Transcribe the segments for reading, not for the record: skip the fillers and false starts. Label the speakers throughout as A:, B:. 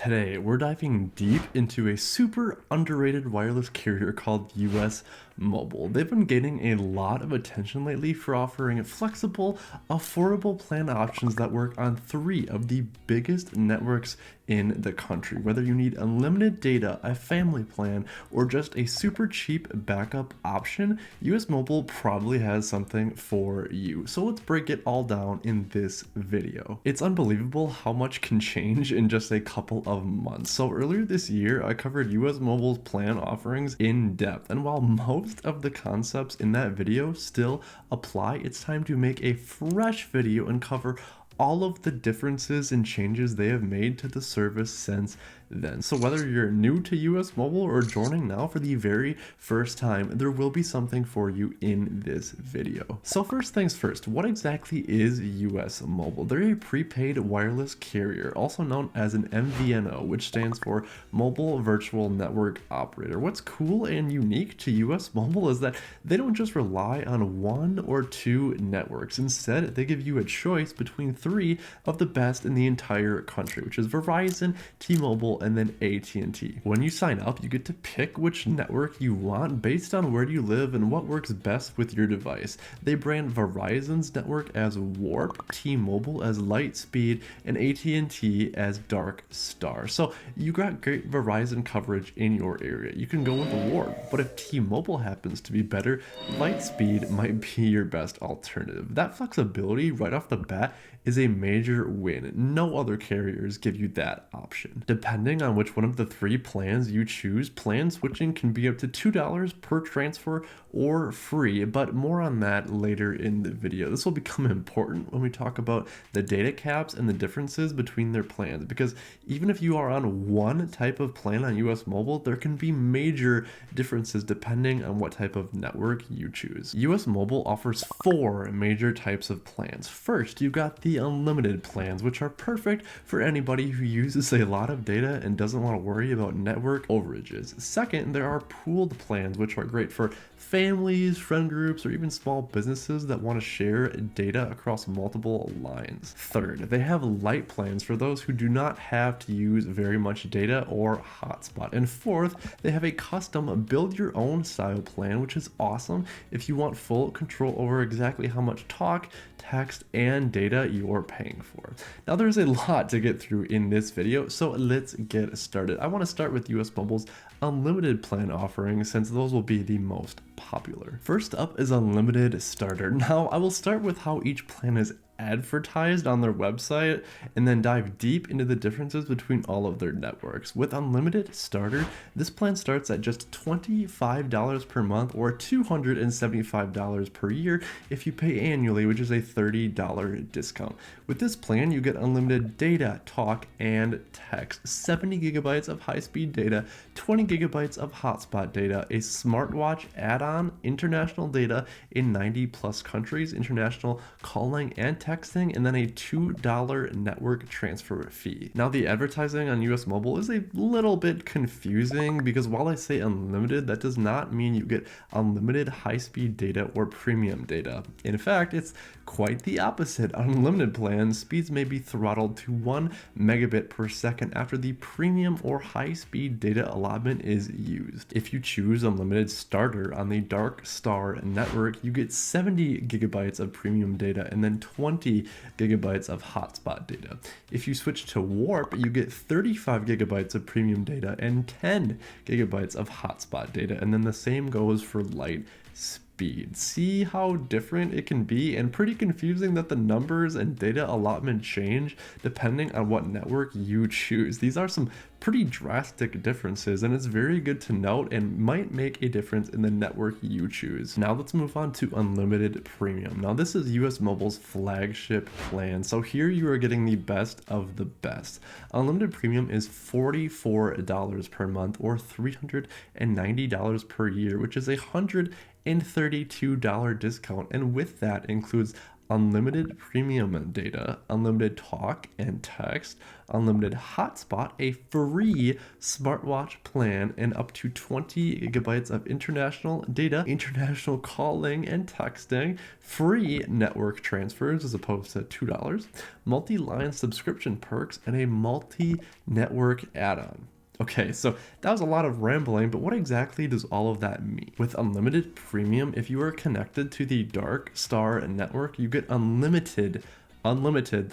A: Today, we're diving deep into a super underrated wireless carrier called US Mobile. They've been gaining a lot of attention lately for offering flexible, affordable plan options that work on three of the biggest networks in the country. Whether you need unlimited data, a family plan, or just a super cheap backup option, US Mobile probably has something for you. So let's break it all down in this video. It's unbelievable how much can change in just a couple of months. So earlier this year, I covered US Mobile's plan offerings in depth, and while most of the concepts in that video still apply, it's time to make a fresh video and cover all of the differences and changes they have made to the service since then. So whether you're new to US Mobile or joining now for the very first time, there will be something for you in this video. So first things first, what exactly is US Mobile? They're a prepaid wireless carrier, also known as an MVNO, which stands for Mobile Virtual Network Operator. What's cool and unique to US Mobile is that they don't just rely on one or two networks. Instead, they give you a choice between three of the best in the entire country, which is Verizon, T-Mobile, and then AT&T. When you sign up, you get to pick which network you want based on where you live and what works best with your device. They brand Verizon's network as Warp, T-Mobile as Lightspeed, and AT&T as Dark Star. So you got great Verizon coverage in your area. You can go with Warp, but if T-Mobile happens to be better, Lightspeed might be your best alternative. That flexibility right off the bat is a major win. No other carriers give you that option. Depending on which one of the three plans you choose, plan switching can be up to $2 per transfer or free, but more on that later in the video. This will become important when we talk about the data caps and the differences between their plans, because even if you are on one type of plan on US Mobile, there can be major differences depending on what type of network you choose. US Mobile offers four major types of plans. First, you've got the unlimited plans, which are perfect for anybody who uses a lot of data and doesn't want to worry about network overages. Second, there are pooled plans, which are great for families, friend groups, or even small businesses that want to share data across multiple lines. Third, they have light plans for those who do not have to use very much data or hotspot. And fourth, they have a custom build your own style plan, which is awesome if you want full control over exactly how much talk, text, and data you're paying for. Now there's a lot to get through in this video, so let's get started. I want to start with US Mobile's unlimited plan offering, since those will be the most popular. First up is Unlimited Starter. Now I will start with how each plan is advertised on their website and then dive deep into the differences between all of their networks. With Unlimited Starter, this plan starts at just $25 per month or $275 per year if you pay annually, which is a $30 discount. With this plan, you get unlimited data, talk, and text, 70 gigabytes of high-speed data, 20 gigabytes of hotspot data, a smartwatch add-on, international data in 90 plus countries, international calling and texting, and then a $2 network transfer fee. Now the advertising on US Mobile is a little bit confusing because while I say unlimited, that does not mean you get unlimited high-speed data or premium data. In fact, it's quite the opposite. On unlimited plans, speeds may be throttled to 1 megabit per second after the premium or high-speed data allotment is used. If you choose Unlimited Starter on the Dark Star network, you get 70 gigabytes of premium data and then 20 gigabytes of hotspot data. If you switch to Warp, you get 35 gigabytes of premium data and 10 gigabytes of hotspot data, and then the same goes for Light Speed. See how different it can be, and pretty confusing that the numbers and data allotment change depending on what network you choose. These are some pretty drastic differences, and it's very good to note and might make a difference in the network you choose. Now let's move on to Unlimited Premium. Now this is US Mobile's flagship plan, so here you are getting the best of the best. Unlimited Premium is $44 per month or $390 per year, which is $132 discount, and with that includes unlimited premium data, unlimited talk and text, unlimited hotspot, a free smartwatch plan, and up to 20 gigabytes of international data, international calling and texting, free network transfers as opposed to $2, multi-line subscription perks, and a multi-network add-on. Okay, so that was a lot of rambling, but what exactly does all of that mean? With unlimited premium, if you are connected to the Dark Star network, you get unlimited,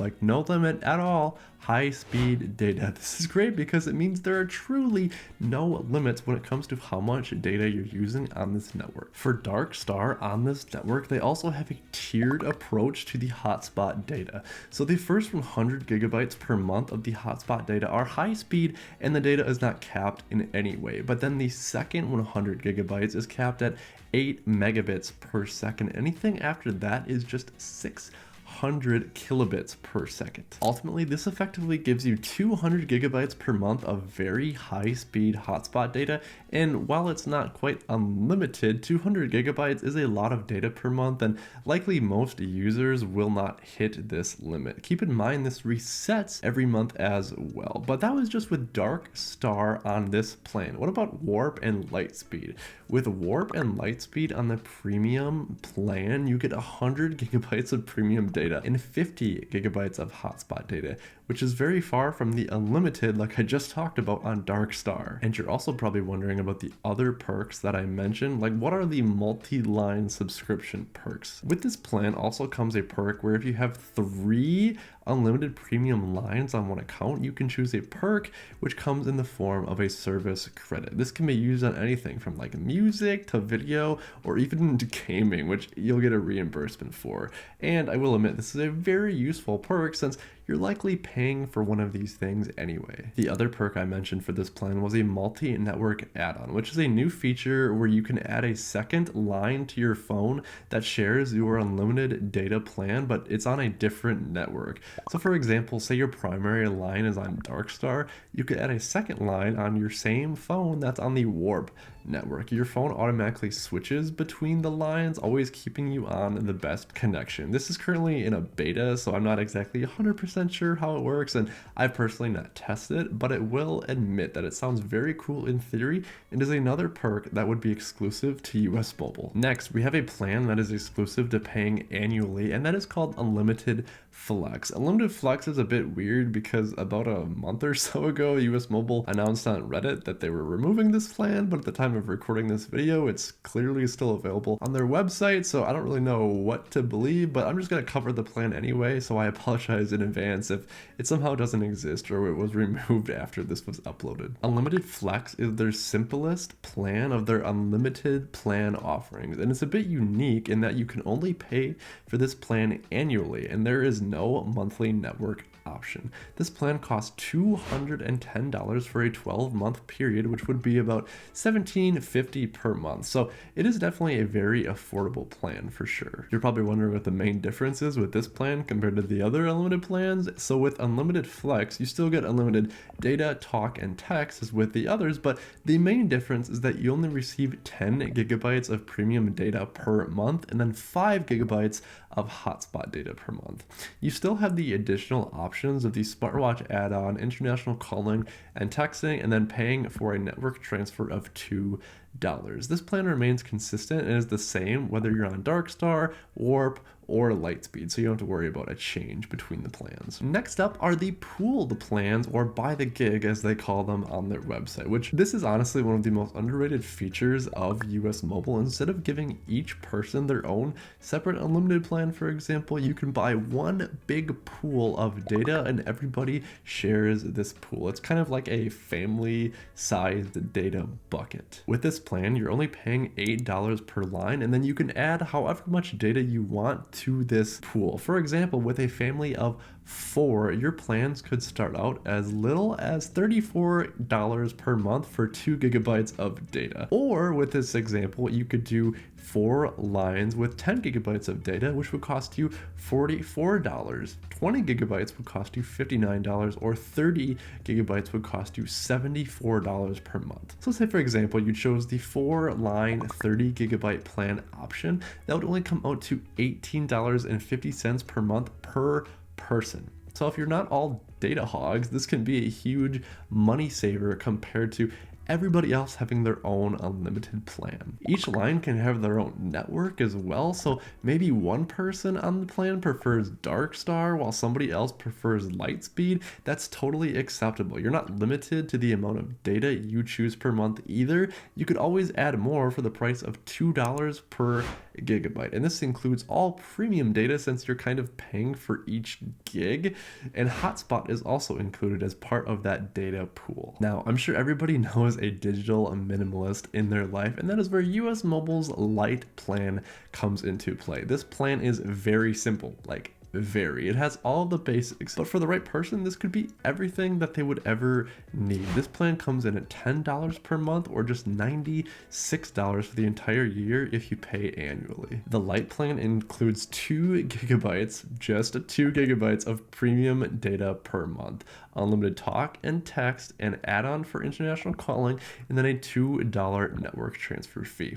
A: like no limit at all, high-speed data. This is great because it means there are truly no limits when it comes to how much data you're using on this network. For Dark Star on this network, they also have a tiered approach to the hotspot data. So the first 100 gigabytes per month of the hotspot data are high speed and the data is not capped in any way. But then the second 100 gigabytes is capped at 8 megabits per second. Anything after that is just 600 kilobits per second. Ultimately, this effectively gives you 200 gigabytes per month of very high speed hotspot data. And while it's not quite unlimited, 200 gigabytes is a lot of data per month, and likely most users will not hit this limit. Keep in mind, this resets every month as well. But that was just with Dark Star on this plan. What about Warp and Lightspeed? With Warp and Lightspeed on the premium plan, you get 100 gigabytes of premium data and 50 gigabytes of hotspot data, which is very far from the unlimited like I just talked about on Dark Star. And you're also probably wondering about the other perks that I mentioned, like what are the multi-line subscription perks? With this plan also comes a perk where if you have 3 unlimited premium lines on one account, you can choose a perk which comes in the form of a service credit. This can be used on anything from like music to video or even to gaming, which you'll get a reimbursement for. And I will admit, this is a very useful perk since you're likely paying for one of these things anyway. The other perk I mentioned for this plan was a multi-network add-on, which is a new feature where you can add a second line to your phone that shares your unlimited data plan, but it's on a different network. So for example, say your primary line is on Dark Star, you could add a second line on your same phone that's on the Warp network. Your phone automatically switches between the lines, always keeping you on the best connection. This is currently in a beta, so I'm not exactly 100% sure how it works, and I've personally not tested it, but it will admit that it sounds very cool in theory and is another perk that would be exclusive to US Mobile. Next, we have a plan that is exclusive to paying annually, and that is called Unlimited Flex. Unlimited Flex is a bit weird because about a month or so ago, US Mobile announced on Reddit that they were removing this plan, but at the time of recording this video, it's clearly still available on their website, so I don't really know what to believe, but I'm just going to cover the plan anyway, so I apologize in advance if it somehow doesn't exist or it was removed after this was uploaded. Unlimited Flex is their simplest plan of their unlimited plan offerings, and it's a bit unique in that you can only pay for this plan annually, and there is no monthly network option. This plan costs $210 for a 12-month period, which would be about $17.50 per month. So it is definitely a very affordable plan for sure. You're probably wondering what the main difference is with this plan compared to the other unlimited plans. So with Unlimited Flex, you still get unlimited data, talk, and text as with the others, but the main difference is that you only receive 10 gigabytes of premium data per month and then 5 gigabytes of hotspot data per month. You still have the additional options of the smartwatch add-on, international calling and texting, and then paying for a network transfer of $2. This plan remains consistent and is the same whether you're on Dark Star, Warp, or Lightspeed, so you don't have to worry about a change between the plans. Next up are the pooled plans, or by the gig as they call them on their website, which this is honestly one of the most underrated features of US Mobile. Instead of giving each person their own separate unlimited plan, for example, you can buy one big pool of data and everybody shares this pool. It's kind of like a family-sized data bucket. With this plan, you're only paying $8 per line, and then you can add however much data you want to this pool. For example, with a family of 4, your plans could start out as little as $34 per month for 2 gigabytes of data. Or with this example, you could do 4 lines with 10 gigabytes of data, which would cost you $44. 20 gigabytes would cost you $59, or 30 gigabytes would cost you $74 per month. So say for example, you chose the 4-line 30 gigabyte plan option. That would only come out to $18.50 per month per person. So if you're not all data hogs, this can be a huge money saver compared to everybody else having their own unlimited plan. Each line can have their own network as well, so maybe one person on the plan prefers Dark Star while somebody else prefers Lightspeed. That's totally acceptable. You're not limited to the amount of data you choose per month either. You could always add more for the price of $2 per gigabyte, and this includes all premium data since you're kind of paying for each gig, and hotspot is also included as part of that data pool. Now, I'm sure everybody knows a digital minimalist in their life, and that is where US Mobile's Lite plan comes into play. This plan is very simple, like very. It has all the basics, but for the right person, this could be everything that they would ever need. This plan comes in at $10 per month or just $96 for the entire year if you pay annually. The Lite plan includes 2 gigabytes, just 2 gigabytes of premium data per month, unlimited talk and text, an add-on for international calling, and then a $2 network transfer fee.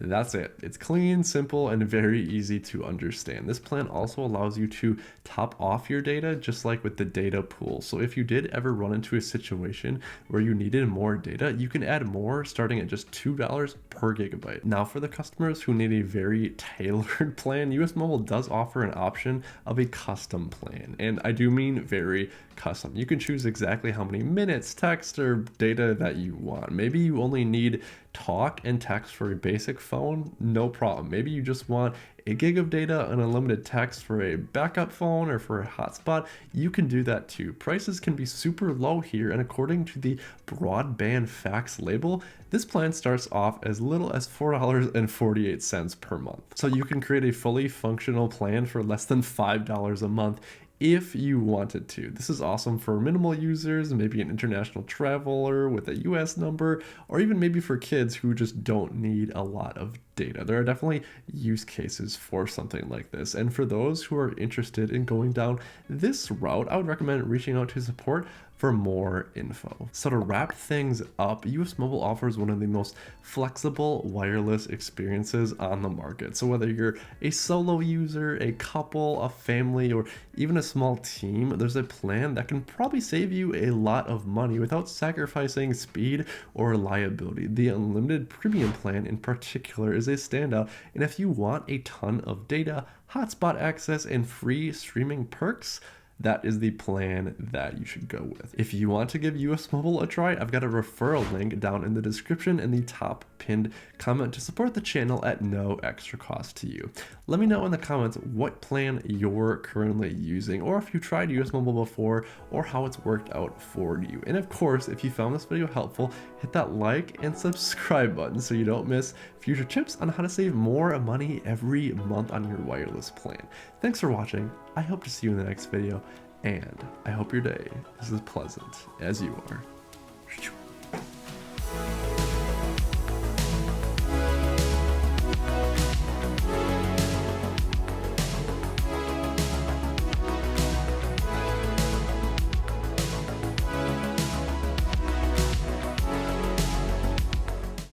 A: That's it. It's clean, simple, and very easy to understand. This plan also allows you to top off your data just like with the data pool. So if you did ever run into a situation where you needed more data, you can add more starting at just $2 per gigabyte. Now for the customers who need a very tailored plan, US Mobile does offer an option of a custom plan. And I do mean very custom. You can choose exactly how many minutes, text, or data that you want. Maybe you only need talk and text for a basic phone, no problem. Maybe you just want a gig of data and unlimited text for a backup phone or for a hotspot. You can do that too. Prices can be super low here, and according to the Broadband Facts label, this plan starts off as little as $4.48 per month. So you can create a fully functional plan for less than $5 a month if you wanted to. This is awesome for minimal users, maybe an international traveler with a US number, or even maybe for kids who just don't need a lot of data. There are definitely use cases for something like this. And for those who are interested in going down this route, I would recommend reaching out to support for more info. So to wrap things up, US Mobile offers one of the most flexible wireless experiences on the market. So whether you're a solo user, a couple, a family, or even a small team, there's a plan that can probably save you a lot of money without sacrificing speed or reliability. The unlimited premium plan in particular is a standout, and if you want a ton of data, hotspot access, and free streaming perks, that is the plan that you should go with. If you want to give US Mobile a try, I've got a referral link down in the description and the top pinned comment to support the channel at no extra cost to you. Let me know in the comments what plan you're currently using, or if you tried US Mobile before, or how it's worked out for you. And of course, if you found this video helpful, hit that like and subscribe button so you don't miss future tips on how to save more money every month on your wireless plan. Thanks for watching. I hope to see you in the next video, and I hope your day is as pleasant as you are.